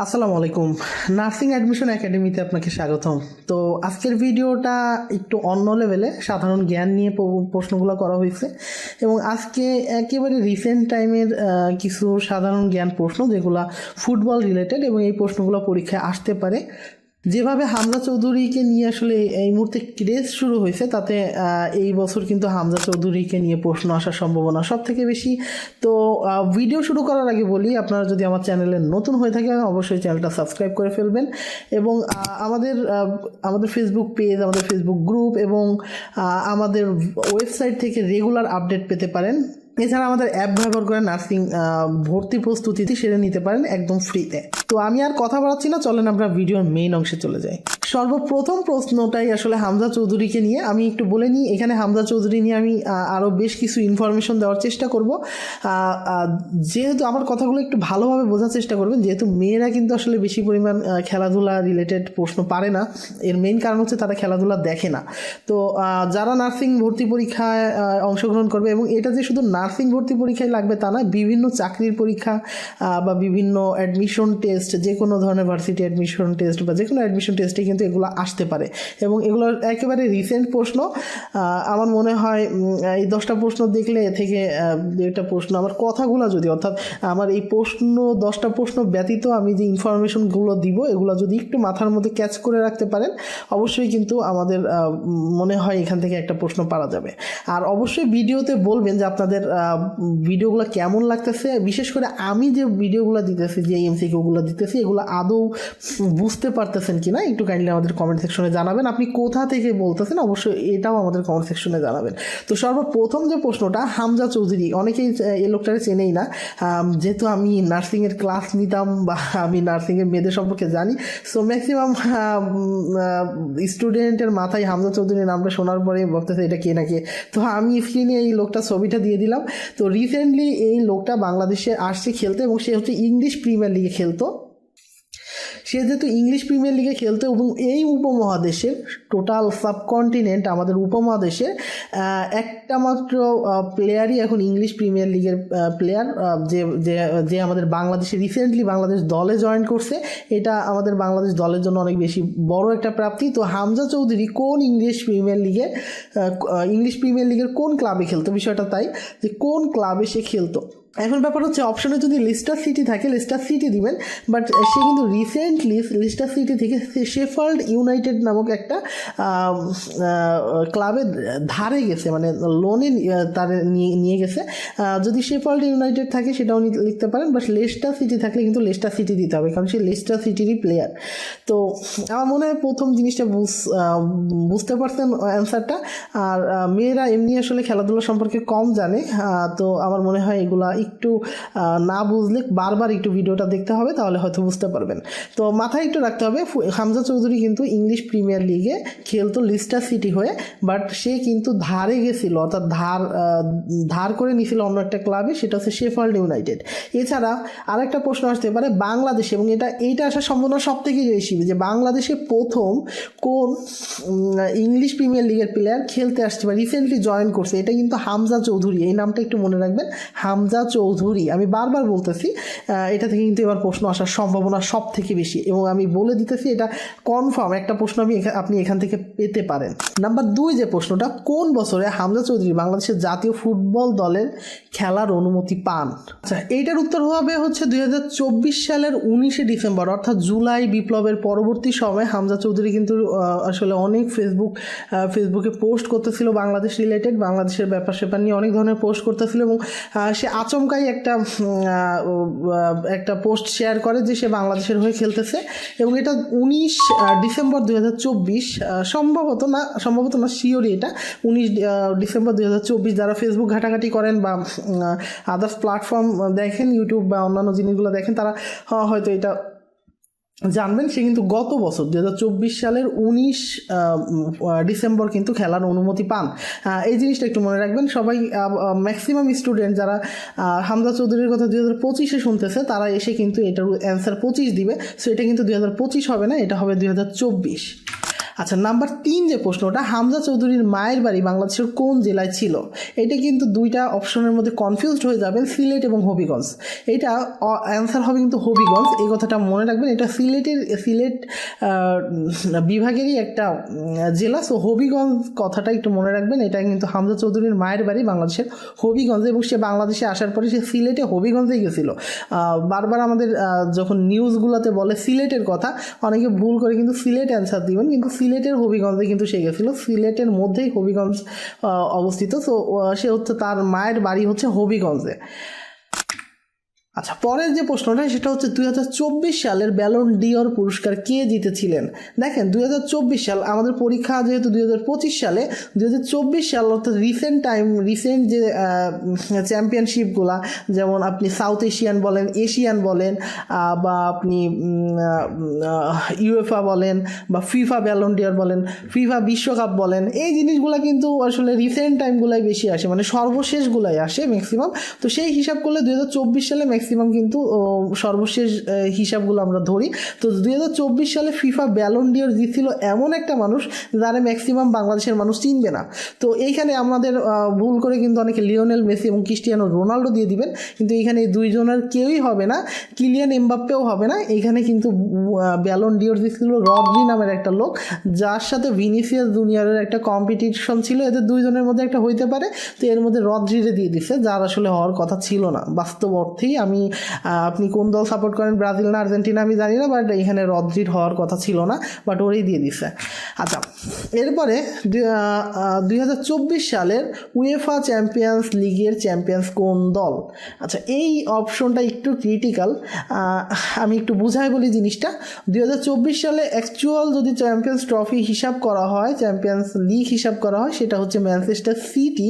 আসসালামু আলাইকুম। Nursing admission একাডেমিতে আপনাকে স্বাগতম। তো আজকের ভিডিওটা একটু অন্য লেভেলে সাধারণ জ্ঞান নিয়ে প্রশ্নগুলো করা হয়েছে এবং আজকে একেবারে রিসেন্ট টাইমের কিছু সাধারণ জ্ঞান প্রশ্ন যেগুলো ফুটবল রিলেটেড এবং এই প্রশ্নগুলো পরীক্ষায় আসতে পারে। যেভাবে হামজা চৌধুরীকে নিয়ে আসলে এই মুহূর্তে ক্রেজ শুরু হয়েছে তাতে এই বছর কিন্তু হামজা চৌধুরীকে নিয়ে প্রশ্ন আসার সম্ভাবনা সব থেকে বেশি। তো ভিডিও শুরু করার আগে বলি, আপনারা যদি আমার চ্যানেলে নতুন হয়ে থাকেন অবশ্যই চ্যানেলটা সাবস্ক্রাইব করে ফেলবেন এবং আমাদের ফেসবুক পেজ, আমাদের ফেসবুক গ্রুপ এবং আমাদের ওয়েবসাইট থেকে রেগুলার আপডেট পেতে পারেন। এছাড়া আমাদের অ্যাপ ব্যবহার করে নার্সিং ভর্তি প্রস্তুতি সেরে নিতে পারেন একদম ফ্রিতে। তো আমি আর কথা বাড়াচ্ছি না, চলেন আমরা ভিডিওর মেইন অংশে চলে যাই। সর্বপ্রথম প্রশ্নটাই আসলে হামজা চৌধুরীকে নিয়ে। আমি একটু বলে নিই, এখানে হামজা চৌধুরী নিয়ে আমি আরও বেশ কিছু ইনফরমেশন দেওয়ার চেষ্টা করব। যেহেতু আমার কথাগুলো একটু ভালোভাবে বোঝার চেষ্টা করবেন, যেহেতু মেয়েরা কিন্তু আসলে বেশি পরিমাণ খেলাধুলা রিলেটেড প্রশ্ন পারে না। এর মেইন কারণ হচ্ছে তারা খেলাধুলা দেখে না। তো যারা নার্সিং ভর্তি পরীক্ষায় অংশগ্রহণ করবে, এবং এটা যে শুধু নার্সিং ভর্তি পরীক্ষায় লাগবে তা না, বিভিন্ন চাকরির পরীক্ষা বা বিভিন্ন অ্যাডমিশন টেস্ট, যে কোনো ধরনের ভার্সিটি অ্যাডমিশন টেস্ট বা যে কোনো অ্যাডমিশন টেস্টে কিন্তু এগুলো আসতে পারে এবং এগুলোর একেবারে রিসেন্ট প্রশ্ন। আমার মনে হয় এই 10টা প্রশ্ন দেখলে এ থেকে 2টা প্রশ্ন আমার কথাগুলো যদি, অর্থাৎ আমার এই প্রশ্ন 10টা প্রশ্ন ব্যতীত আমি যে ইনফরমেশনগুলো দিব এগুলো যদি একটু মাথার মধ্যে ক্যাচ করে রাখতে পারেন অবশ্যই কিন্তু আমাদের মনে হয় এখান থেকে একটা প্রশ্ন পারা যাবে। আর অবশ্যই ভিডিওতে বলবেন যে আপনাদের ভিডিওগুলো কেমন লাগতেছে, বিশেষ করে আমি যে ভিডিওগুলো দিতেছি, যে এমসিকিউগুলো দিতেছি এগুলো আদৌ বুঝতে পারতেছেন কিনা একটু কাইন্ডলি আমাদের কমেন্ট সেকশনে জানাবেন। আপনি কোথা থেকে বলতেছেন অবশ্যই এটাও আমাদের কমেন্ট সেকশনে জানাবেন। তো সর্বপ্রথম যে প্রশ্নটা, হামজা চৌধুরী, অনেকেই এই লোকটারে চেনেই না। যেহেতু আমি নার্সিংয়ের ক্লাস নিতাম বা আমি নার্সিংয়ের মেয়েদের সম্পর্কে জানি, সো ম্যাক্সিমাম স্টুডেন্টের মাথায় হামজা চৌধুরীর নামটা শোনার পরে ভাবতেছে এটা কে না কে। তো আমি স্ক্রিনে এই লোকটা ছবিটা দিয়ে দিলাম। তো রিসেন্টলি এই লোকটা বাংলাদেশে আসছে খেলতে এবং সে হচ্ছে ইংলিশ প্রিমিয়ার লিগে খেলতো। সে যেহেতু ইংলিশ প্রিমিয়ার লিগে খেলতো এবং এই উপমহাদেশের টোটাল সাবকন্টিনেন্ট আমাদের উপমহাদেশের একটা মাত্র প্লেয়ারই এখন ইংলিশ প্রিমিয়ার লিগের প্লেয়ার, যে আমাদের বাংলাদেশে রিসেন্টলি বাংলাদেশ দলে জয়েন করছে। এটা আমাদের বাংলাদেশ দলের জন্য অনেক বেশি বড় একটা প্রাপ্তি। তো হামজা চৌধুরী কোন ইংলিশ প্রিমিয়ার লিগের কোন ক্লাবে খেলতো, বিষয়টা তাই যে কোন ক্লাবে সে খেলতো। এখন ব্যাপার হচ্ছে অপশনে যদি লেস্টার সিটি থাকে লেস্টার সিটি দিবেন, বাট সে কিন্তু রিসেন্টলি লেস্টার সিটি থেকে শেফিল্ড ইউনাইটেড নামক একটা ক্লাবে ধারে গেছে, মানে লোনে তার নিয়ে গেছে। যদি শেফিল্ড ইউনাইটেড থাকে সেটাও লিখতে পারেন, বাট লেস্টার সিটি থাকলে কিন্তু লেস্টার সিটি দিতে হবে, কারণ সে লেস্টার সিটিরই প্লেয়ার। তো আমার মনে হয় প্রথম জিনিসটা বুঝতে পারছেন অ্যান্সারটা। আর মেয়েরা এমনি আসলে খেলাধুলা সম্পর্কে কম জানে, তো আমার মনে হয় এগুলা একটু না বুঝলে বারবার একটু ভিডিওটা দেখতে হবে, তাহলে হয়তো বুঝতে পারবেন। তো মাথায় একটু রাখতে হবে, হামজা চৌধুরী কিন্তু ইংলিশ প্রিমিয়ার লিগে খেলতো লেস্টার সিটি হয়ে, বাট সে কিন্তু ধারে গেছিল, অর্থাৎ ধার করে নিয়েছিল অন্য একটা ক্লাবে, সেটা হচ্ছে শেফিল্ড ইউনাইটেড। এছাড়া আরেকটা প্রশ্ন আসতে পারে বাংলাদেশে, এবং এইটা আসার সম্ভাবনা সব থেকে বেশি যে বাংলাদেশে প্রথম কোন ইংলিশ প্রিমিয়ার লিগের প্লেয়ার খেলতে আসছে বা রিসেন্টলি জয়েন করছে, এটা কিন্তু হামজা চৌধুরী। এই নামটা একটু মনে রাখবেন, হামজা চৌধুরী। আমি বারবার বলতেছি এটা থেকে কিন্তু এবার প্রশ্ন আসার সম্ভাবনা সব থেকে বেশি, এবং আমি বলে দিতেছি এটা কনফার্ম একটা প্রশ্ন আপনি এখান থেকে পেতে পারেন। নাম্বার 2 যে প্রশ্নটা, কোন বছরে হামজা চৌধুরী বাংলাদেশের জাতীয় ফুটবল দলের খেলার অনুমতি পান? আচ্ছা, এইটার উত্তর হবে হচ্ছে 2024 সালের 19শে ডিসেম্বর, অর্থাৎ জুলাই বিপ্লবের পরবর্তী সময় হামজা চৌধুরী কিন্তু আসলে অনেক ফেসবুকে পোস্ট করতেছিল বাংলাদেশ রিলেটেড, বাংলাদেশের ব্যাপার স্যাপার নিয়ে অনেক ধরনের পোস্ট করতেছিল, এবং সে আচমকাই একটা পোস্ট শেয়ার করে যে সে বাংলাদেশের হয়ে খেলতেছে, এবং এটা 19 ডিসেম্বর 2024, সম্ভবত না শিওরই এটা 19 ডিসেম্বর 2024। যারা ফেসবুক ঘাটাঘাটি করেন বা আদার্স প্ল্যাটফর্ম দেখেন, ইউটিউব বা অন্যান্য জিনিসগুলো দেখেন, তারা হয়তো এটা জানবেন। সে কিন্তু গত বছর 2024 সালের 19 ডিসেম্বর কিন্তু খেলার অনুমতি পান। এই জিনিসটা একটু মনে রাখবেন সবাই। ম্যাক্সিমাম স্টুডেন্ট যারা হামজা চৌধুরীর কথা 2025-এ শুনতেছে তারা এসে কিন্তু এটার অ্যান্সার 25 দিবে, সো এটা কিন্তু 2025 হবে না, এটা হবে 2024। আচ্ছা, নাম্বার 3 যে প্রশ্নটা, হামজা চৌধুরীর মায়ের বাড়ি বাংলাদেশের কোন জেলায় ছিল? এটা কিন্তু দুইটা অপশনের মধ্যে কনফিউজড হয়ে যাবেন, সিলেট এবং হবিগঞ্জ। এটা অ্যান্সার হবে কিন্তু হবিগঞ্জ, এই কথাটা মনে রাখবেন। এটা সিলেট বিভাগেরই একটা জেলা। সো হবিগঞ্জ কথাটা একটু মনে রাখবেন। এটা কিন্তু হামজা চৌধুরীর মায়ের বাড়ি বাংলাদেশের হবিগঞ্জে, এবং সে বাংলাদেশে আসার পরে সে সিলেটে হবিগঞ্জে গেছিলো। বারবার আমাদের যখন নিউজগুলোতে বলে সিলেটের কথা, অনেকে ভুল করে কিন্তু সিলেট অ্যান্সার দিবেন, কিন্তু সিলেটের হবিগঞ্জে কিন্তু সে গেছিলো। সিলেটের মধ্যেই হবিগঞ্জ অবস্থিত। সো সে হচ্ছে, তার মায়ের বাড়ি হচ্ছে হবিগঞ্জে। আচ্ছা, পরের যে প্রশ্নটা সেটা হচ্ছে 2024 সালের ব্যালন ডিওর পুরস্কার কে জিতেছিলেন? দেখেন, 2024 সাল আমাদের পরীক্ষা যেহেতু 2025 সালে, 2024 সাল অর্থাৎ রিসেন্ট যে চ্যাম্পিয়নশিপগুলা, যেমন আপনি সাউথ এশিয়ান বলেন, এশিয়ান বলেন, বা আপনি ইউএফা বলেন, বা ফিফা ব্যালন ডিওর বলেন, ফিফা বিশ্বকাপ বলেন, এই জিনিসগুলো কিন্তু আসলে রিসেন্ট টাইমগুলাই বেশি আসে, মানে সর্বশেষগুলাই আসে ম্যাক্সিমাম। তো সেই হিসাব করলে 2024 সালে ম্যাক্সিমাম কিন্তু সর্বশেষ হিসাবগুলো আমরা ধরি। তো 2024 সালে ফিফা ব্যালন ডিওর জিতছিল এমন একটা মানুষ যারা ম্যাক্সিমাম বাংলাদেশের মানুষ চিনবে না। তো এইখানে আমাদের ভুল করে কিন্তু অনেকে লিওনেল মেসি এবং ক্রিস্টিয়ানো রোনাল্ডো দিয়ে দিবেন, কিন্তু এইখানে এই দুইজনের কেউই হবে না, কিলিয়ান এমবাপ্পেও হবে না। এইখানে কিন্তু ব্যালন ডিওর জিতছিল রদ্রি নামের একটা লোক, যার সাথে ভিনিসিয়াস জুনিয়রের একটা কম্পিটিশন ছিল, এদের দুইজনের মধ্যে একটা হইতে পারে। তো এর মধ্যে রদ্রিরে দিয়ে দিচ্ছে, যার আসলে হওয়ার কথা ছিল না বাস্তব অর্থেই। আপনি কোন দল সাপোর্ট করেন, ব্রাজিল না আর্জেন্টিনা আমি জানি না, বাট এখানে রদ্রির হওয়ার কথা ছিল না, বাট ওরেই দিয়ে দিচ্ছে। আচ্ছা, এরপরে 2024 সালের উয়েফা চ্যাম্পিয়ন্স লিগের চ্যাম্পিয়ন্স কোন দল? আচ্ছা, এই অপশনটা একটু ক্রিটিক্যাল, আমি একটু বুঝাই বলি জিনিসটা। 2024 সালে অ্যাকচুয়াল যদি চ্যাম্পিয়ন্স ট্রফি হিসাব করা হয়, চ্যাম্পিয়ন্স লিগ হিসাব করা হয়, সেটা হচ্ছে ম্যানচেস্টার সিটি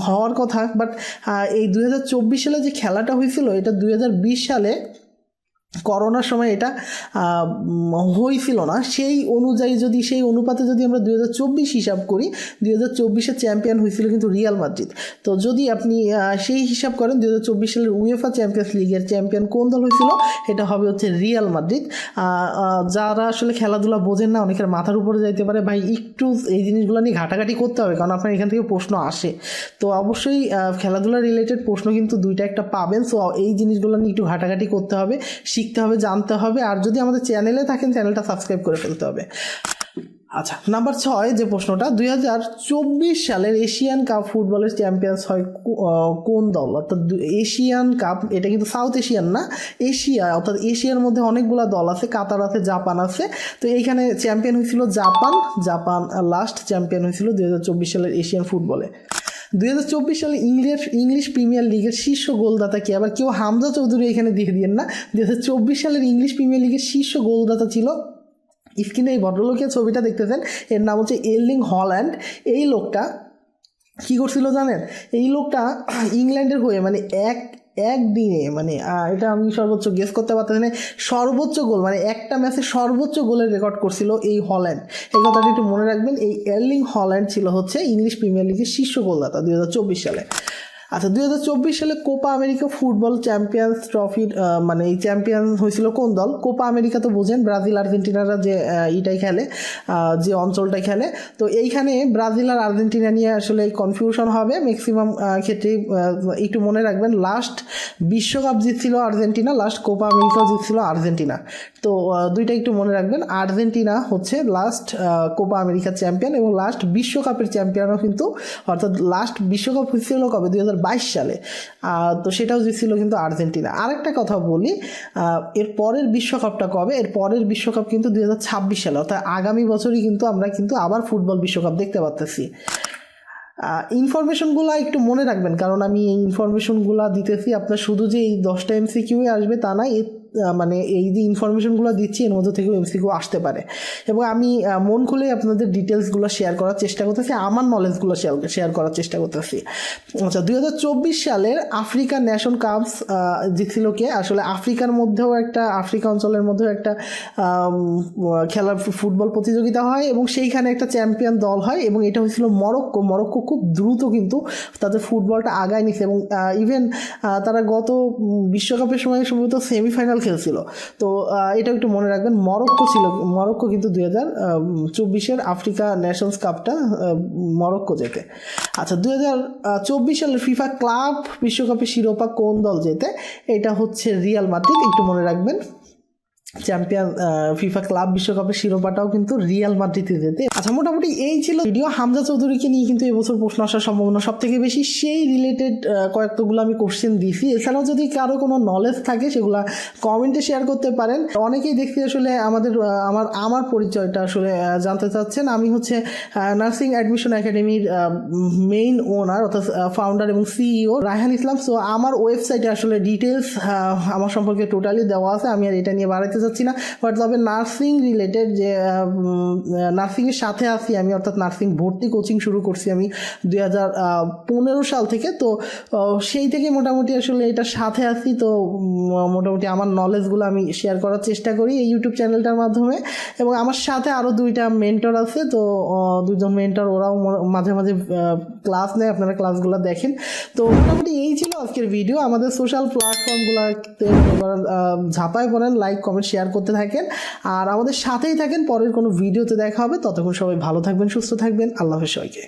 হওয়ার কথা। বাট এই 2024 সালে যে খেলাটা হয়েছিল, এটা 2020 সালে করোনার সময় এটা হয়েছিল না। সেই অনুযায়ী যদি, সেই অনুপাতে যদি আমরা 2024 হিসাব করি, 2024-এ চ্যাম্পিয়ন হয়েছিল কিন্তু রিয়াল মাদ্রিদ। তো যদি আপনি সেই হিসাব করেন 2024 সালের উয়েফা চ্যাম্পিয়ন্স লিগের চ্যাম্পিয়ন কোন দল হয়েছিল, এটা হবে হচ্ছে রিয়াল মাদ্রিদ। যারা আসলে খেলাধুলা বোঝেন না, অনেকের মাথার উপরে যাইতে পারে, ভাই একটু এই জিনিসগুলো নিয়ে ঘাটাঘাটি করতে হবে, কারণ আপনার এখান থেকে প্রশ্ন আসে। তো অবশ্যই খেলাধুলা রিলেটেড প্রশ্ন কিন্তু দুইটা একটা পাবেন। সো এই জিনিসগুলো নিয়ে একটু ঘাটাঘাটি করতে হবে, শিখতে হবে, জানতে হবে। আর যদি আমাদের চ্যানেলে থাকেন, চ্যানেলটা সাবস্ক্রাইব করে ফেলতে হবে। আচ্ছা, নাম্বার 6 যে প্রশ্নটা, 2024 সালের এশিয়ান কাপ ফুটবলের চ্যাম্পিয়ন্স হয় কোন দল? অর্থাৎ এশিয়ান কাপ, এটা কিন্তু সাউথ এশিয়ান না, এশিয়া, অর্থাৎ এশিয়ার মধ্যে অনেকগুলো দল আছে, কাতার আছে, জাপান আছে। তো এইখানে চ্যাম্পিয়ন হয়েছিল জাপান লাস্ট চ্যাম্পিয়ন হয়েছিল 2024 সালের এশিয়ান ফুটবলে। 2024 সালে ইংলিশ প্রিমিয়ার লিগের শীর্ষ গোলদাতা কে? আবার কেউ হামজা চৌধুরী এখানে দিয়ে দিয়েন না। 2024 সালের ইংলিশ প্রিমিয়ার লিগের শীর্ষ গোলদাতা ছিল, স্ক্রিনে এই ভদ্রলোকের ছবিটা দেখতেছেন, এর নাম হচ্ছে এরলিং হল্যান্ড। এই লোকটা কী করছিল জানেন? এই লোকটা ইংল্যান্ডের হয়ে মানে একদিনে, মানে এটা আমি সর্বোচ্চ গেস করতে পারতেছি না, সর্বোচ্চ গোল, মানে একটা ম্যাচে সর্বোচ্চ গোলের রেকর্ড করছিল এই হল্যান্ড। এই কথাটা একটু মনে রাখবেন। এই এরলিং হল্যান্ড ছিল হচ্ছে ইংলিশ প্রিমিয়ার লিগের শীর্ষ গোলদাতা 2024 সালে। আচ্ছা, 2024 সালে কোপা আমেরিকা ফুটবল চ্যাম্পিয়ন্স ট্রফির মানে এই চ্যাম্পিয়ন হয়েছিল কোন দল? কোপা আমেরিকা তো বোঝেন, ব্রাজিল আর্জেন্টিনারা যে এইটাই খেলে, যে অঞ্চলটাই খেলে। তো এইখানে ব্রাজিল আর আর্জেন্টিনা নিয়ে আসলে কনফিউশন হবে ম্যাক্সিমাম ক্ষেত্রে। একটু মনে রাখবেন, লাস্ট বিশ্বকাপ জিতছিল আর্জেন্টিনা, লাস্ট কোপা আমেরিকাও জিতছিল আর্জেন্টিনা। তো দুইটা একটু মনে রাখবেন, আর্জেন্টিনা হচ্ছে লাস্ট কোপা আমেরিকার চ্যাম্পিয়ন, এবং লাস্ট বিশ্বকাপের চ্যাম্পিয়নও কিন্তু, অর্থাৎ লাস্ট বিশ্বকাপ হয়েছিল কবে? 2022 সালে। তো সেটাও জিতছিল কিন্তু আর্জেন্টিনা। আরেকটা কথা বলি, এর পরের বিশ্বকাপটা কবে? এর পরের বিশ্বকাপ কিন্তু 2026 সালে, অর্থাৎ আগামী বছরই কিন্তু আমরা কিন্তু আবার ফুটবল বিশ্বকাপ দেখতে পাচ্ছি। ইনফরমেশনগুলো একটু মনে রাখবেন, কারণ আমি এই ইনফরমেশনগুলো দিতেছি, আপনার শুধু যে এই 10টা এমসিকিউ আসবে তা না, মানে এই যে ইনফরমেশনগুলো দিচ্ছি এর মধ্যে থেকেও এমসিকিউ আসতে পারে। এবং আমি মন খুলে আপনাদের ডিটেলসগুলো শেয়ার করার চেষ্টা করতেছি, আমার নলেজগুলো শেয়ার করার চেষ্টা করতেছি। আচ্ছা, 2024 সালের আফ্রিকা ন্যাশন কাপস জিতছিল কে? আসলে আফ্রিকার মধ্যেও একটা, আফ্রিকা অঞ্চলের মধ্যেও একটা খেলার ফুটবল প্রতিযোগিতা হয়, এবং সেইখানে একটা চ্যাম্পিয়ন দল হয়, এবং এটা হয়েছিল মরক্কো খুব দ্রুত কিন্তু তাদের ফুটবলটা আগায় নিছে, এবং ইভেন তারা গত বিশ্বকাপের সময় সম্ভবত সেমিফাইনাল খেলছিল। তো এটা একটু মনে রাখবেন। মরক্কো কিন্তু 2024 আফ্রিকা নেশনস কাপটা মরক্কো জেতে। আচ্ছা, 2024 সালের ফিফা ক্লাব বিশ্বকাপের শিরোপা কোন দল জেতে? এটা হচ্ছে রিয়াল মাদ্রিদ, একটু মনে রাখবেন। চ্যাম্পিয়ন ফিফা ক্লাব বিশ্বকাপের শিরোপাটাও কিন্তু রিয়াল মাদ্রিদে জেতে। আচ্ছা, মোটামুটি এই ছিল ভিডিও। হামজা চৌধুরীকে নিয়ে কিন্তু এবছর প্রশ্ন আসার সম্ভাবনা সব থেকে বেশি। সেই রিলেটেড কয়েকগুলো আমি কোশ্চেন দিছি। এছাড়াও যদি কারো কোনো নলেজ থাকে সেগুলো কমেন্টে শেয়ার করতে পারেন। অনেকেই দেখছি আসলে আমার পরিচয়টা আসলে জানতে চাচ্ছেন। আমি হচ্ছে নার্সিং অ্যাডমিশন একাডেমির মেইন ওনার অর্থাৎ ফাউন্ডার এবং সিইও রায়হান ইসলাম। সো আমার ওয়েবসাইটে আসলে ডিটেলস আমার সম্পর্কে টোটালি দেওয়া আছে। আমি আর এটা নিয়ে বাড়াইতে চাচ্ছি না, বাট তবে নার্সিং রিলেটেড যে নার্সিংয়ের সাথে আছি আমি, অর্থাৎ নার্সিং ভর্তি কোচিং শুরু করছি আমি 2015 সাল থেকে। তো সেই থেকে মোটামুটি আসলে এটার সাথে আছি। তো মোটামুটি আমার নলেজগুলো আমি শেয়ার করার চেষ্টা করি এই ইউটিউব চ্যানেলটার মাধ্যমে। এবং আমার সাথে আরও 2টা মেন্টর আছে। তো 2জন মেন্টর, ওরাও মাঝে মাঝে ক্লাস নেয়, আপনারা ক্লাসগুলো দেখেন। তো মোটামুটি এই ছিল আজকের ভিডিও। আমাদের সোশ্যাল প্ল্যাটফর্মগুলোতে ঝাঁপায় পড়েন, লাইক কমেন্ট শেয়ার করতে থাকেন, আর আমাদের সাথেই থাকেন। পরের কোনো ভিডিওতে দেখা হবে। ততক্ষণ সবাই ভালো থাকবেন, সুস্থ থাকবেন। আল্লাহ হাফেজ সবাইকে।